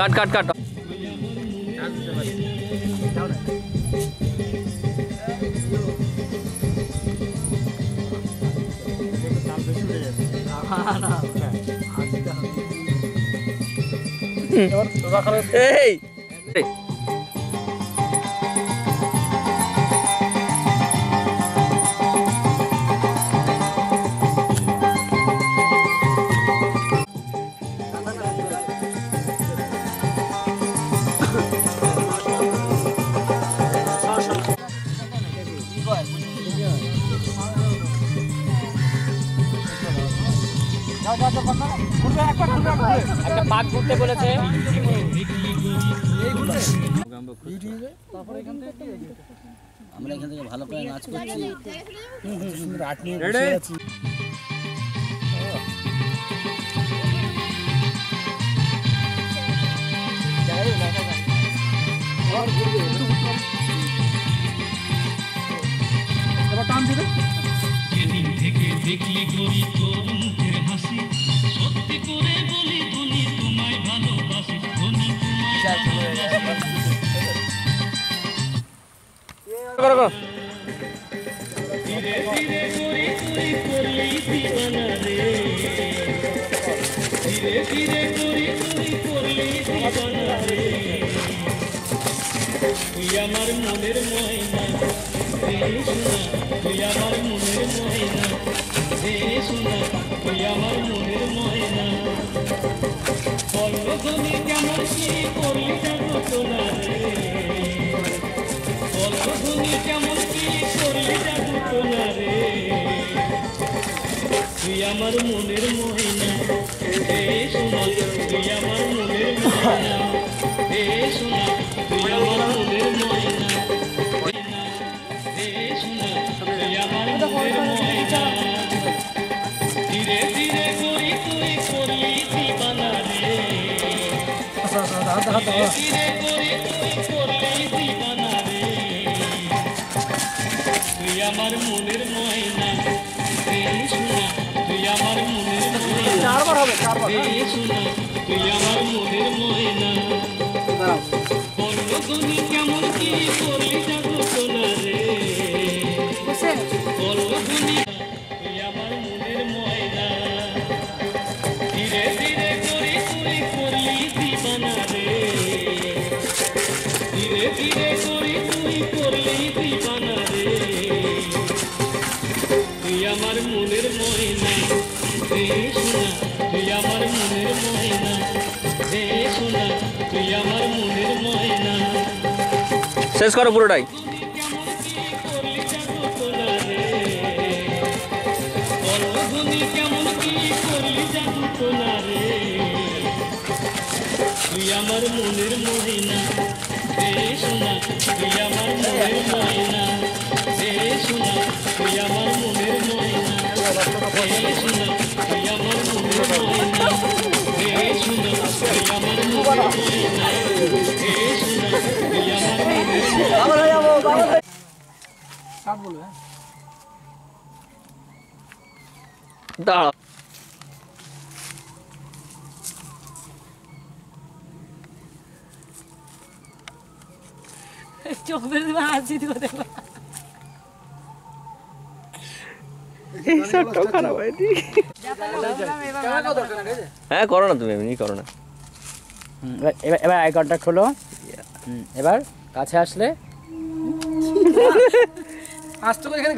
কাট কাট কাট এই একটা পাক ঘুরতে বলেছে আমরা এখান থেকে ভালো করে নাচ করছি সেদিন থেকে দেখলি করি তোর মুখের হাসি সত্যি করে বলি ধনী তোমায় ভালোবাসি ধনী ধীরে ধীরে করি তুই করলি দিবানা রে ধীরে ধীরে করি তুই করলি দিবানা রে তুই আমার মনের ময়না তুই আমার মনের ময়না রে শোনা তুই আমার মনের ময়না বলবনি কেমন কি করলি জানো তোলা রে বলবনি কেমন কি করলি জানো তোলা রে তুই আমার মনের ময়না রে শোনা তুই আমার মনের ময়না রে শোনা তুই আমার মনের ময়না ধীরে ধীরে করি তুই করলি দিবানা রে ধীরে ধীরে করি তুই করলি দিবানা রে তুই আমার মনের ময়না রে শোনা তুই আমার মনের ময়না রে শোনা তুই আমার মনের ময়না বলবনি কেমন কি করলি জানো তোলা রে বলবনি তুই আমার মনের ময়না ধীরে ধীরে করি তুই করলি দিবানা রে ধীরে ধীরে করি তুই করলি দিবানা রে তুই আমার মনের ময়না রে শোনা তুই আমার মনের ময়না রে শোনা তুই আমার মনের ময়না শেষ করো পুরোটাই তুই আমার মনের ময়না রে শোনা তুই আমার মনের ময়না রে শোনা তুই আমার মনের ময়না রে শোনা তুই আমার মনের ময়না রে শোনা তুই আমার মনের ময়না রে শোনা তুই আমার মনের দাঁড়া চোখ বেঁধে হাসি দিব দেখো হ্যাঁ করো না তুমি এমনি করো না এবার আই কন্ট্যাক্ট হলো এবার কাছে আসলে আসতে করে এখানে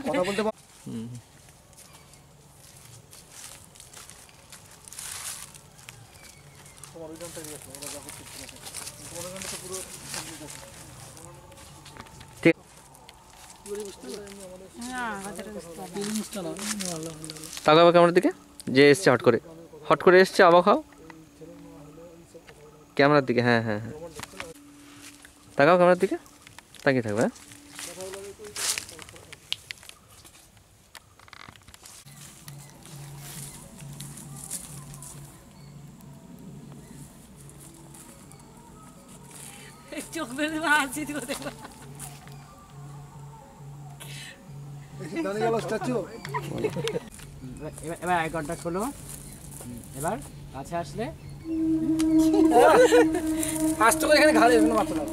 কথা বলতে তাকাও ক্যামেরার দিকে যে এসছে হট করে এসছে অবাক হও ক্যামেরার দিকে হ্যাঁ হ্যাঁ হ্যাঁ তাকাও ক্যামেরার দিকে তাকিয়ে থাকবে হ্যাঁ চোখ বেঁধে হাসি দিব দেখো জানি গেল স্ট্যাচু এবার আই কন্টাক্ট করলো এবার কাছে আসলে আস্তে করে এখানে ঘাড়ে এখানে মারতে দাও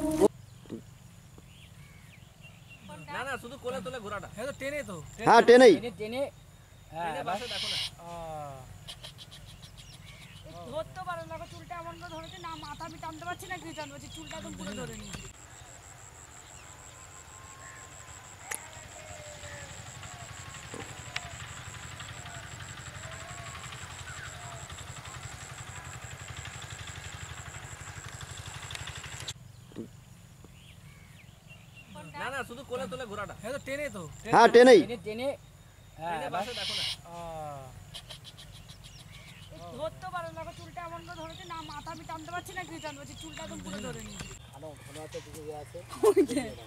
না না শুধু কোলে তোলে ঘোড়াটা হ্যাঁ তো টেনে তো হ্যাঁ টেনেই টেনে টেনে হ্যাঁ এবার দেখো না ধরতে পারো না চুলটা এমন করে ধরেছে না মাথা আমি টানতে পারছি না কিছু টানতে পারছি চুলটা একদম পুরো ধরে নিয়েছি না না শুধু কোলে তোলে ঘোড়াটা হ্যাঁ তো টেনে তো হ্যাঁ টেনেই টেনে টেনে হ্যাঁ এবার দেখো না ধরতে পারো না চুলটা এমন করে ধরেছে না মাথা আমি টানতে পারছি না কিছু টানতে পারছি চুলটা একদম পুরো ধরে নিয়েছি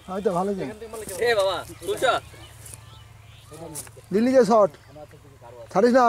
হয়তো ভালো যায় এ বাবা তুলছো দিল্লি যে শট ছাড়িস না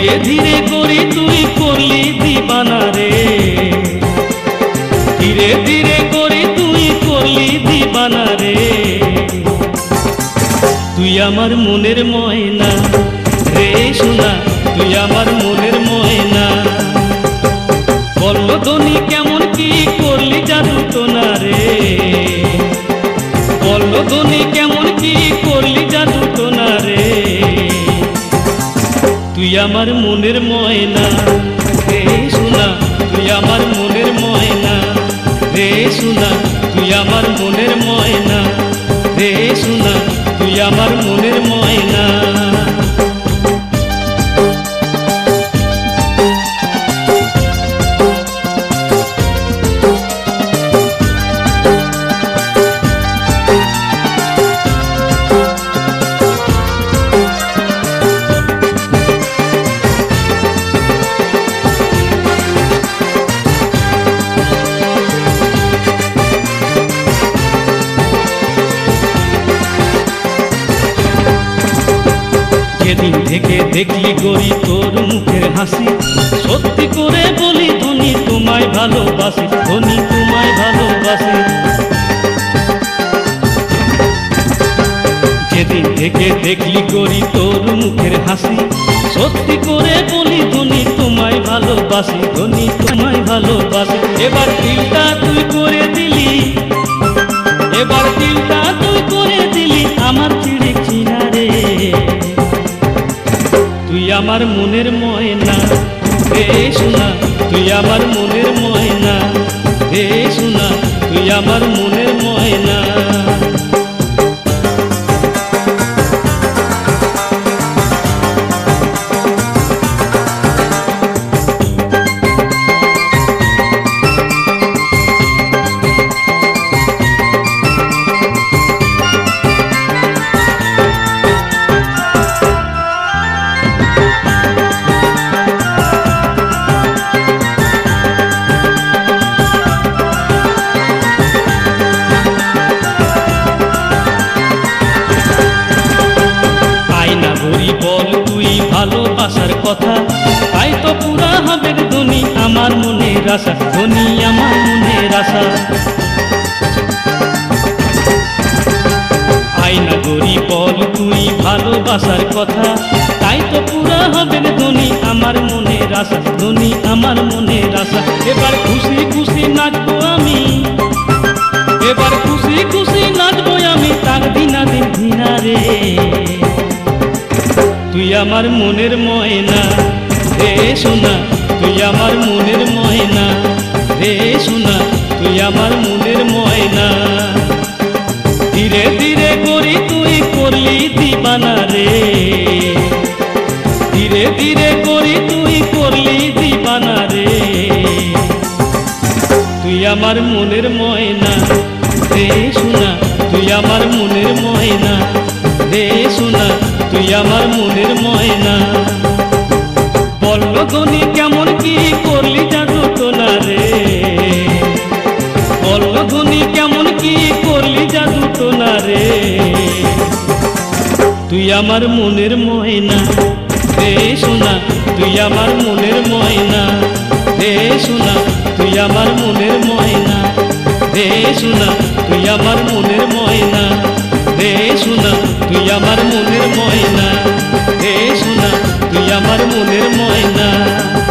ধীরে ধীরে করে তুই করলি দিবানা রে ধীরে ধীরে করে তুই করলি দিবানা রে তুই আমার মনের ময়না রে সোনা তুই আমার মনের ময়না বললো ধনী কেমন কি করলি জাদু টোনা রে বললো ধনী কেমন কি করলি জাদু টোনা রে তুই আমার মনের ময়না রে সোনা তুই আমার মনের ময়না রে সোনা তুই আমার মনের ময়না রে সোনা তুই আমার মনের ময়না যেদিন থেকে দেখলি গরি তোর মুখের হাসি সত্যি করে বলি ধনী তোমায় ভালোবাসি ধনী তোমায় ভালোবাসি যেদিন থেকে দেখলি গরি তোর মুখের হাসি সত্যি করে বলি ধনী তোমায় ভালোবাসি ধনী তোমায় ভালোবাসি এবার দিলটা তুই করে দিলি এবার দিলটা তুই করে দিলি আমার চিড়ি চিনা রে তুই আমার মনের ময়না রে সোনা তুই আমার মনের ময়না রে সোনা তুই আমার মনের ময়না ভালোবাসার কথা তাই তো পুরা হবে ধনী আমার মনের আশা ধনী আমার মনের আশা আয়না গরি বল তুই ভালোবাসার কথা তাই তো পুরা হবে ধনী আমার মনের আশা ধনী আমার মনের আশা এবার খুশি খুশি নাচবো আমি এবার খুশি খুশি নাচবো আমি তার দিনা দিন দিনা রে তুই আমার মনের ময়না রে সোনা তুই আমার মনের ময়না রে সোনা তুই আমার মনের ময়না ধীরে ধীরে করি তুই করলি দিবানা রে ধীরে ধীরে করি তুই করলি দিবানা রে আমার মনের ময়না রে সোনা তুই আমার মনের ময়না রে সোনা তুই আমার মনের ময়না বলল গনি কেমন কি করলি জাদু টোনা রে বলল গনি কেমন কি করলি জাদু টোনা রে তুই আমার মনের ময়না রে সোনা তুই আমার মনের ময়না রে সোনা তুই আমার মনের ময়না রে সোনা তুই আমার মনের ময়না রে সোনা তুই আমার মনের ময়না রে সোনা তুই আমার মনের ময়না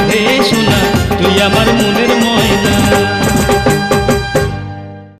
রে সোনা তুই আমার মনের